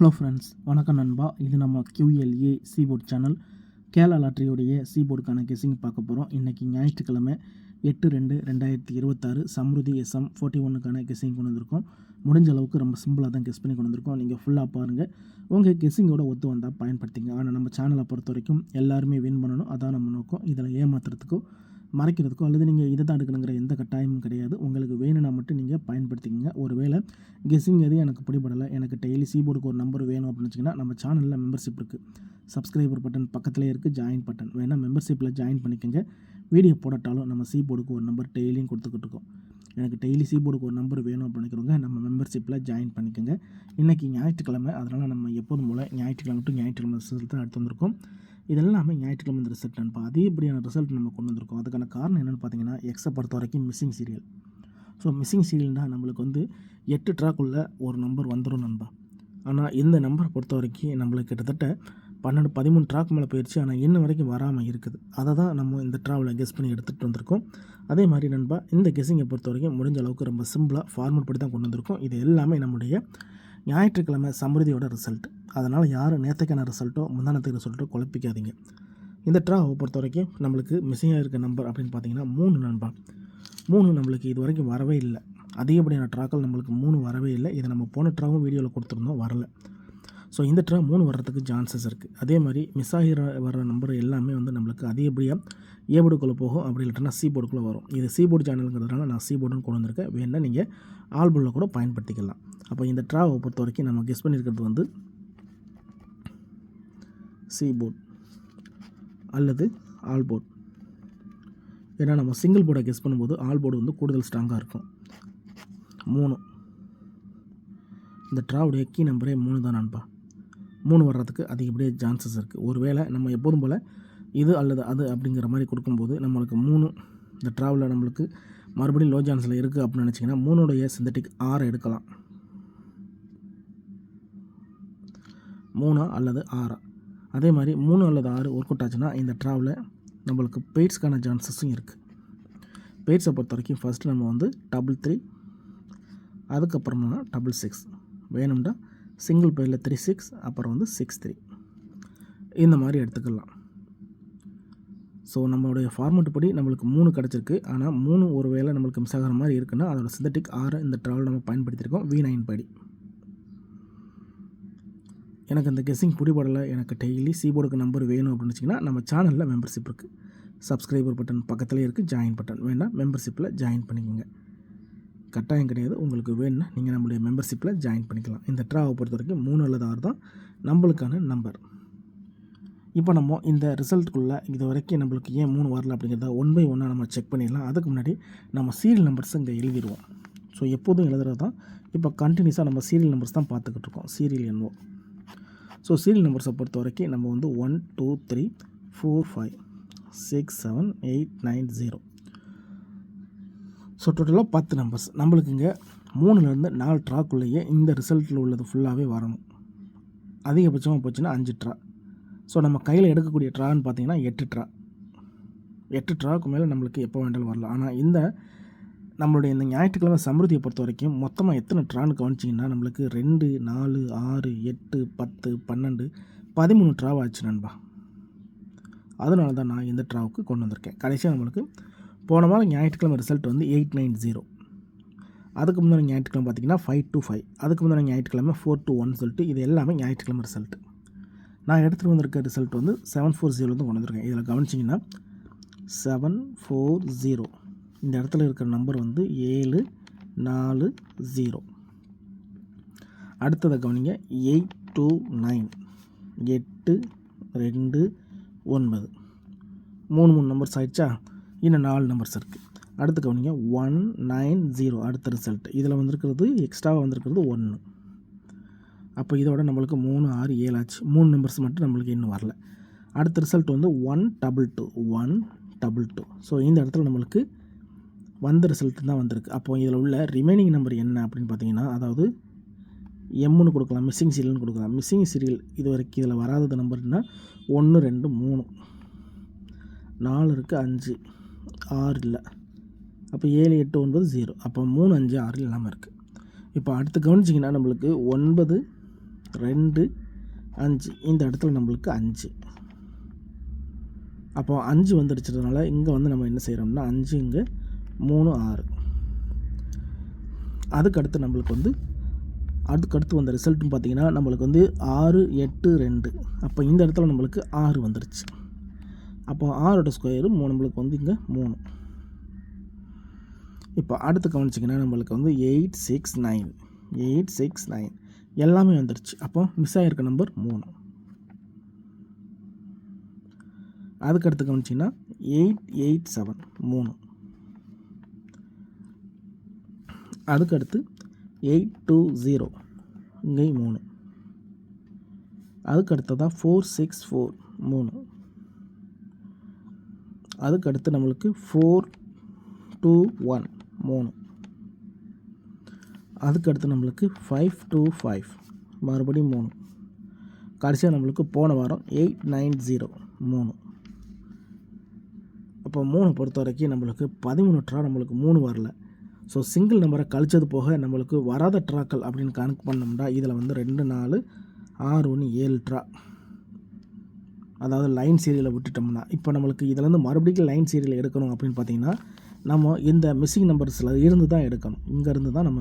Hello friends, வணக்கம் நண்பா. இது நம்ம QLA சீபோர்ட் சேனல். கேரளா லாட்ரியோடைய சீபோர்டுக்கான கெஸ்ஸிங் பார்க்க போகிறோம். இன்றைக்கி ஞாயிற்றுக்கிழமை 8/2/2026 சம்ருதி SM41க்கான கெஸ்ஸிங் கொண்டு வந்திருக்கோம். முடிஞ்ச அளவுக்கு ரொம்ப சிம்பிளாக தான் கெஸ் பண்ணி கொண்டு வந்திருக்கோம். நீங்கள் ஃபுல்லாக பாருங்கள். உங்கள் கெஸ்ஸிங்கோட ஒத்து வந்தால் பயன்படுத்திங்க. ஆனால் நம்ம சேனலை பொறுத்த வரைக்கும் எல்லாருமே வின் பண்ணணும், அதான் நம்ம நோக்கம். இதில் ஏமாத்துறதுக்கோ மறைக்கிறதுக்கோ அல்லது நீங்கள் இதை தான் எடுக்கணுங்கிற எந்த கட்டாயமும் கிடையாது. உங்களுக்கு வேணும்னா மட்டும் நீங்கள் பயன்படுத்திக்கங்க. ஒருவேளை கெஸ்ஸிங் எதுவும் எனக்கு பிடிபடலை, எனக்கு டெய்லி சீபோர்டுக்கு ஒரு நம்பர் வேணும் அப்படின்னு வச்சிங்கன்னா நம்ம சேனலில் மெம்பர்ஷிப் இருக்குது. சப்ஸ்கிரைபர் பட்டன் பக்கத்துலேயே இருக்குது, ஜாயின் பட்டன் வேணால் மெம்பர்ஷிப்பில் ஜாயின் பண்ணிக்கோங்க. வீடியோ போடட்டாலும் நம்ம சீபோர்டுக்கு ஒரு நம்பர் டெய்லியும் கொடுத்துக்கிட்டு இருக்கோம். எனக்கு டெய்லி சீபோர்டுக்கு ஒரு நம்பர் வேணும் அப்படின்னு நினைக்கிறவங்க நம்ம மெம்பர்ஷிப்பில் ஜாயின் பண்ணிக்கோங்க. இன்றைக்கி ஞாயிற்றுக்கிழமை, அதனால் நம்ம எப்போதும் போல் ஞாயிற்றுக்கிழமை டு ஞாயிற்றுக்கிழமை ரிசல்ட் தான் எடுத்து வந்திருக்கோம். இதெல்லாமே ஞாயிற்றுக்கிழமை இந்த ரிசல்ட் அனுப்பா அதிகப்படியான ரிசல்ட் நம்ம கொண்டு வந்திருக்கோம். அதுக்கான காரணம் என்னென்னு பார்த்தீங்கன்னா, எக்ஸை பொறுத்த வரைக்கும் மிஸ்ஸிங் சீரியல். ஸோ மிஸ்ஸிங் சீரியல்னால் நம்மளுக்கு 8 ட்ராக்குள்ளே ஒரு நம்பர் வந்துடும் நண்பா. ஆனால் இந்த நம்பரை பொறுத்த வரைக்கும் நம்மளுக்கு கிட்டத்தட்ட 12-13 ட்ராக் மேலே போயிடுச்சு. ஆனால் இன்ன வரைக்கும் வராமல் இருக்குது. அதை தான் நம்ம இந்த ட்ராவலை கெஸ் பண்ணி எடுத்துகிட்டு வந்திருக்கோம். அதே மாதிரி நண்பா, இந்த கெஸ்ஸிங்கை பொறுத்த வரைக்கும் முடிஞ்ச அளவுக்கு ரொம்ப சிம்பிளாக ஃபார்மேட் படி தான் கொண்டு வந்திருக்கோம். இது எல்லாமே நம்முடைய ஞாயிற்றுக்கிழமை சம்ருதியோட ரிசல்ட். அதனால் யாரும் நேற்றுக்கான ரிசல்ட்டோ முந்தானத்துக்கு ரிசல்ட்டோ குழப்பிக்காதீங்க. இந்த ட்ராவை பொறுத்த வரைக்கும் நம்மளுக்கு மிஸ்ஸிங்காக இருக்க நம்பர் அப்படின்னு பார்த்தீங்கன்னா 3 நண்பா. 3 நம்மளுக்கு இது வரைக்கும் வரவே இல்லை. அதிகப்படியான ட்ராக்கள் நம்மளுக்கு 3 வரவே இல்லை. இதை நம்ம போன ட்ராவும் வீடியோவில் கொடுத்துருந்தோம், வரல. ஸோ இந்த ட்ரா 3 வர்றதுக்கு சான்சஸ் இருக்குது. அதே மாதிரி மிஸ் ஆகி வர நம்பர் எல்லாமே நம்மளுக்கு அதிகப்படியாக ஏபோர்டுக்குள்ளே போகும், அப்படி இல்லைன்னா சீபோர்டுக்குள்ளே வரும். இது சீபோர்டு சேனலுங்கிறதுனால நான் சீபோர்டுன்னு கொண்டு வந்திருக்கேன். வேணால் நீங்கள் ஆல்போர்டில் கூட பயன்படுத்திக்கலாம். அப்போ இந்த ட்ராவை பொறுத்த வரைக்கும் நம்ம கெஸ் பண்ணியிருக்கிறது சீபோர்ட் அல்லது ஆல்போர்ட். ஏன்னா நம்ம சிங்கிள் போர்டை கெஸ் பண்ணும்போது ஆல்போர்டு கூடுதல் ஸ்ட்ராங்காக இருக்கும். 3 இந்த ட்ராவுடைய கீ நம்பரே 3 தான் நண்பா. 3 வர்றதுக்கு அதிகப்படியாக சான்சஸ் இருக்குது. ஒருவேளை நம்ம எப்போதும் போல் இது அல்லது அது அப்படிங்கிற மாதிரி கொடுக்கும்போது நம்மளுக்கு 3 இந்த ட்ராவில் நம்மளுக்கு மறுபடியும் லோ சான்ஸில் இருக்குது அப்படின்னு நினச்சிங்கன்னா 3உடைய சிந்தட்டிக் 6 எடுக்கலாம். 3 அல்லது 6. அதே மாதிரி 3 அல்லது 6 ஒர்க் அவுட் ஆச்சுன்னா இந்த ட்ராவில் நம்மளுக்கு பெய்ட்ஸ்க்கான சான்சஸும் இருக்குது. பெய்ட்ஸை பொறுத்த வரைக்கும் ஃபஸ்ட்டு நம்ம 33, அதுக்கப்புறமா 66 வேணும்னா சிங்கிள் பேரில் 36, அப்புறம் 63 இந்த மாதிரி எடுத்துக்கலாம். ஸோ நம்மளுடைய ஃபார்மேட் படி நம்மளுக்கு 3 கிடச்சிருக்கு. ஆனால் 3 ஒரு வேளை நம்மளுக்கு மிஸ் ஆகிற மாதிரி இருக்குன்னா அதோட சிந்தட்டிக் 6 இந்த ட்ராவல் நம்ம பயன்படுத்தியிருக்கோம் V9 படி. எனக்கு அந்த கெஸ்ஸிங் பிடிபடலை, எனக்கு டெய்லி சீபோர்டுக்கு நம்பர் வேணும் அப்படின்னு வச்சிங்கன்னா நம்ம சேனலில் மெம்பர்ஷிப் இருக்குது. சப்ஸ்கிரைபர் பட்டன் பக்கத்துலேயே இருக்குது, ஜாயின் பட்டன் வேணால் மெம்பர்ஷிப்பில் ஜாயின் பண்ணிக்கோங்க. கட்டாயம் கிடையாது. உங்களுக்கு வேணும்னா நீங்கள் நம்மளுடைய மெம்பர்ஷிப்பில் ஜாயின் பண்ணிக்கலாம். இந்த ட்ராவை பொறுத்த வரைக்கும் 3 அல்லது 6 தான் நம்மளுக்கான நம்பர். இப்போ நம்ம இந்த ரிசல்ட்டுக்குள்ளே இது வரைக்கும் நம்மளுக்கு ஏன் 3 வரல அப்படிங்கிறத 1 by 1 நம்ம செக் பண்ணிடலாம். அதுக்கு முன்னாடி நம்ம சீரியல் நம்பர்ஸ் இங்கே எழுதிடுவோம். ஸோ எப்போதும் எழுதுறது தான். இப்போ கண்டினியூஸாக நம்ம சீரியல் நம்பர்ஸ் தான் பார்த்துக்கிட்டு இருக்கோம், சீரியல் எண்ணுவோம். ஸோ சீரியல் நம்பர்ஸை பொறுத்த வரைக்கும் நம்ம 1 2 3 4 5 6 7 8 9 0. ஸோ டோட்டலாக 10 நம்பர்ஸ் நம்மளுக்கு இங்கே 3லேருந்து 4 ட்ராக்குள்ளேயே இந்த ரிசல்ட்டில் உள்ளது ஃபுல்லாகவே வரணும். அதிகபட்சமாக போச்சுன்னா 5 ட்ரா. ஸோ நம்ம கையில் எடுக்கக்கூடிய ட்ரான்னு பார்த்தீங்கன்னா 8 ட்ரா. 8 ட்ராக்கு மேலே நம்மளுக்கு எப்போ வேண்டாலும் வரலாம். ஆனால் நம்மளுடைய இந்த ஞாயிற்றுக்கிழமை சம்ருதியை பொறுத்த வரைக்கும் மொத்தமாக எத்தனை ட்ரான்னு கவனிச்சிங்கன்னா நம்மளுக்கு 2 4 6 8 10 12 13 ட்ராவாச்சு நண்பா. அதனால தான் நான் இந்த ட்ராவுக்கு கொண்டு வந்திருக்கேன். கடைசியாக நம்மளுக்கு போன வாரம் ஞாயிற்றுக்கிழமை ரிசல்ட் 890. அதுக்கு முன்னாடி ஞாயிற்றுக்கிழமை பார்த்திங்கன்னா 525. அதுக்கு முன்னாடி ஞாயிற்றுக்கிழமை 421 சொல்லிட்டு இது எல்லாமே ஞாயிற்றுக்கிழமை ரிசல்ட். நான் எடுத்துகிட்டு வந்திருக்க ரிசல்ட் 740 கொண்டு வந்திருக்கேன். இதில் கவனிச்சிங்கன்னா 740 இந்த இடத்துல இருக்கிற நம்பர் 740. அடுத்ததை கவனிங்க 829 829 3 நம்பர்ஸ் ஆயிடுச்சா. இன்னும் 4 நம்பர்ஸ் இருக்குது. அடுத்து கவனிங்க 190 அடுத்த ரிசல்ட். இதில் வந்திருக்கிறது எக்ஸ்ட்ராவாக வந்திருக்கிறது 1. அப்போ இதோட நம்மளுக்கு 3 6 7 ஆச்சு. 3 நம்பர்ஸ் மட்டும் நம்மளுக்கு இன்னும் வரல. அடுத்த ரிசல்ட் 122 122. ஸோ இந்த இடத்துல நம்மளுக்கு வந்த ரிசல்ட் தான் வந்திருக்கு. அப்போ இதில் உள்ள ரிமைனிங் நம்பர் என்ன அப்படின்னு பார்த்தீங்கன்னா, அதாவது எம்னு கொடுக்கலாம், மிஸ்ஸிங் சீரியல்னு கொடுக்கலாம். மிஸ்ஸிங் சீரியல் இது வரைக்கும் இதில் வராத நம்பர்னால் 1 2 3 4 இருக்குது, 5 6 இல்லை. அப்போ 7 8 9 0. அப்போ 3 5 6 இல்லாமல் இருக்குது. இப்போ அடுத்து கவனிச்சிங்கன்னா நம்மளுக்கு 9 2 5 இந்த இடத்துல நம்மளுக்கு 5. அப்போ 5 வந்துடுச்சதுனால இங்கே வந்து நம்ம என்ன செய்கிறோம்னா 5 இங்கே 3 6. அதுக்கடுத்து நம்மளுக்கு வந்து வந்த ரிசல்ட்னு பார்த்தீங்கன்னா நம்மளுக்கு வந்து 6 8 2. அப்போ இந்த இடத்துல நம்மளுக்கு 6 வந்துடுச்சு. அப்போ 6ஓட ஸ்கொயரு நம்மளுக்கு வந்து இங்கே 3. இப்போ அடுத்து கவனிச்சிங்கன்னா நம்மளுக்கு வந்து 8 6 9 எல்லாமே வந்துடுச்சு. அப்போ மிஸ் ஆகிருக்க நம்பர் 3. அதுக்கடுத்து கவனிச்சிங்கன்னா 8 8 7 3. அதுக்கடுத்து 8 2 0 இங்கேயும் 3. அதுக்கடுத்ததாக 4 6 4 3. அதுக்கடுத்து நம்மளுக்கு 4 2 1 3. அதுக்கடுத்து நம்மளுக்கு 5 2 5 மறுபடியும் 3. கடைசியாக நம்மளுக்கு போன வாரம் 8 9 0 3. அப்போ 3 பொறுத்த வரைக்கும் நம்மளுக்கு 13 ட்ரா நம்மளுக்கு 3 வரல. ஸோ சிங்கிள் நம்பரை கழிச்சது போக நம்மளுக்கு வராத ட்ராக்கள் அப்படின்னு கணக்கு பண்ணோம்னா இதில் வந்து 2 4 6 1 7 ட்ரா, அதாவது லைன் சீரியலை விட்டுட்டோம்னா. இப்போ நம்மளுக்கு இதிலேருந்து மறுபடியும் லைன் சீரியல் எடுக்கணும் அப்படின்னு பார்த்தீங்கன்னா நம்ம இந்த மிஸ்ஸிங் நம்பர்ஸில் இருந்து தான் எடுக்கணும். இங்கேருந்து தான் நம்ம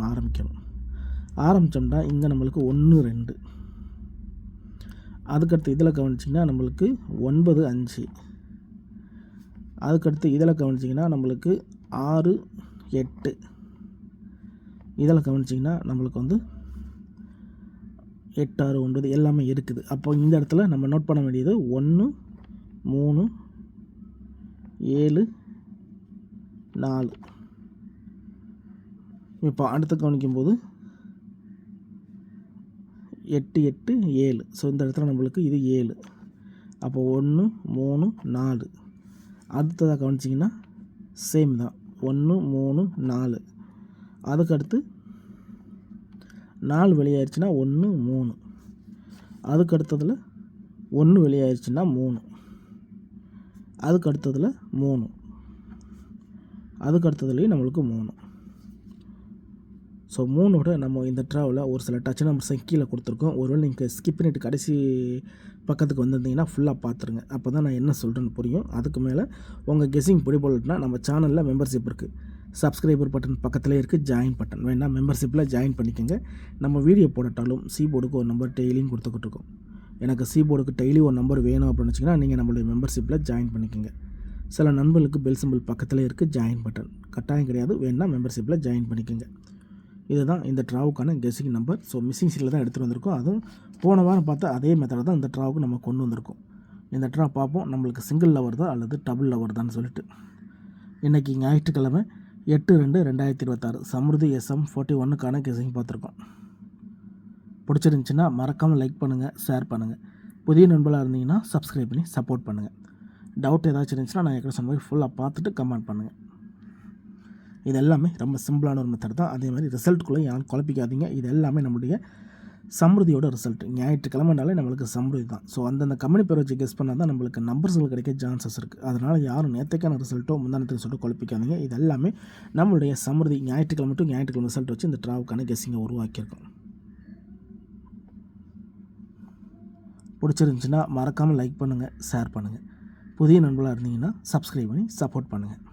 ஆரம்பித்தோம்னா இங்கே நம்மளுக்கு 1 2. அதுக்கடுத்து இதில் கவனிச்சிங்கன்னா நம்மளுக்கு 9 5. அதுக்கடுத்து இதில் கவனிச்சிங்கன்னா நம்மளுக்கு 6 8. இதில் கவனிச்சிங்கன்னா நம்மளுக்கு வந்து 8 6 9 எல்லாமே இருக்குது. அப்போ இந்த இடத்துல நம்ம நோட் பண்ண வேண்டியது 1 3 7 4. இப்போ அடுத்து கவனிக்கும்போது 8 8 7. ஸோ இந்த இடத்துல நம்மளுக்கு இது 7. அப்போ 1 3 4. அடுத்ததாக கவனிச்சிங்கன்னா சேம் தான் 1 3 4. அதுக்கடுத்து 4 வெளியாயிருச்சுன்னா 1 3. அதுக்கடுத்ததில் 1 வெளியாயிருச்சுன்னா 3. அதுக்கடுத்ததில் 3. அதுக்கடுத்ததுலேயும் நம்மளுக்கு 3. ஸோ 3ஓட நம்ம இந்த ட்ராவில் ஒரு சில டச் நம்பர்ஸை கீழே கொடுத்துருக்கோம். ஒருவேளை நீங்கள் ஸ்கிப் பண்ணிவிட்டு கடைசி பக்கத்துக்கு வந்திருந்தீங்கன்னா ஃபுல்லாக பார்த்துருங்க. அப்போ தான் நான் என்ன சொல்கிறேன்னு புரியும். அதுக்கு மேலே உங்கள் கெஸ்ஸிங் பிடிபடலைன்னா நம்ம சேனலில் மெம்பர்ஷிப் இருக்குது. சப்ஸ்கிரைபர் பட்டன் பக்கத்துலேயே இருக்குது, ஜாயின் பட்டன் வேணால் மெம்பர்ஷிப்பில் ஜாயின் பண்ணிக்கோங்க. நம்ம வீடியோ போடட்டாலும் சீபோர்டுக்கு ஒரு நம்பர் டெய்லியும் கொடுத்துக்கிட்டு இருக்கோம். எனக்கு சீபோர்டுக்கு டெய்லி ஒரு நம்பர் வேணும் அப்படின்னு வச்சிங்கன்னா நீங்கள் நம்மளுடைய மெம்பர்ஷிப்பில் ஜாயின் பண்ணிக்கோங்க. சில நண்பர்களுக்கு பெல் சிம்பிள் பக்கத்துலேயே இருக்குது, ஜாயின் பட்டன் கட்டாயம் கிடையாது, வேணால் மெம்பர்ஷிப்பில் ஜாயின் பண்ணிக்கோங்க. இதுதான் இந்த ட்ராவுக்கான கெஸ்ஸிங் நம்பர். ஸோ மிஸ்ஸிங் சீட்டில் தான் எடுத்துகிட்டு வந்திருக்கோம். அதுவும் போன வாரம் பார்த்தா அதே மெத்தட் தான் இந்த ட்ராவுக்கு நம்ம கொண்டு வந்திருக்கோம். இந்த ட்ரா பார்ப்போம் நம்மளுக்கு சிங்கிளில் வருதா அல்லது டபுளில் வருதான்னு சொல்லிட்டு. இன்றைக்கி ஞாயிற்றுக்கிழமை 8/2/2026 சம்ருதி SM 41க்கான கெஸ்ஸிங் பார்த்துருக்கோம். பிடிச்சிருந்துச்சின்னா மறக்காமல் லைக் பண்ணுங்கள், ஷேர் பண்ணுங்கள். புதிய நண்பர்களாக இருந்தீங்கன்னா சப்ஸ்கிரைப் பண்ணி சப்போர்ட் பண்ணுங்கள். டவுட் ஏதாச்சும் இருந்துச்சுன்னா நான் ஏற்கனவே சொன்ன மாதிரி ஃபுல்லாக பார்த்துட்டு கமெண்ட் பண்ணுங்கள். இது எல்லாமே ரொம்ப சிம்பிளான ஒரு மெத்தட் தான். அதே மாதிரி ரிசல்ட்டுக்குள்ளே யாரும் குழப்பிக்காதீங்க. இது எல்லாமே நம்மளுடைய சம்ருதியோட ரிசல்ட். ஞாயிற்றுக்கிழமைனாலே நம்மளுக்கு சம்ருதி தான். ஸோ அந்தந்த கம்பெனி பேர் வச்சு கெஸ் பண்ணால் தான் நம்மளுக்கு நம்பர்ஸ்கள் கிடைக்க சான்சஸ் இருக்குது. அதனால் யாரும் நேற்றுக்கான ரிசல்ட்டோ முந்தானத்துக்கு சொல்லிட்டு குழப்பிக்காதீங்க. இது எல்லாமே நம்மளுடைய சம்ருதி ஞாயிற்றுக்கிழமை டு ஞாயிற்றுக்கிழமை ரிசல்ட் வச்சு இந்த ட்ராவுக்கான கெஸ்ஸிங்கை உருவாக்கியிருக்கோம். பிடிச்சிருந்துச்சின்னா மறக்காமல் லைக் பண்ணுங்கள், ஷேர் பண்ணுங்கள். புதிய நண்பர்களாக இருந்தீங்கன்னா சப்ஸ்கிரைப் பண்ணி சப்போர்ட் பண்ணுங்கள்.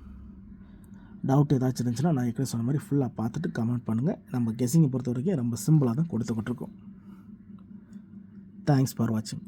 டவுட் ஏதாச்சும் இருந்துச்சுன்னா நான் ஏற்கனவே சொன்ன மாதிரி ஃபுல்லாக பார்த்துட்டு கமெண்ட் பண்ணுங்கள். நம்ம கெஸ்ஸிங்கை பொறுத்த வரைக்கும் ரொம்ப சிம்பிளாக தான் கொடுத்துக்கிட்டு இருக்கோம். தேங்க்ஸ் ஃபார் வாட்சிங்.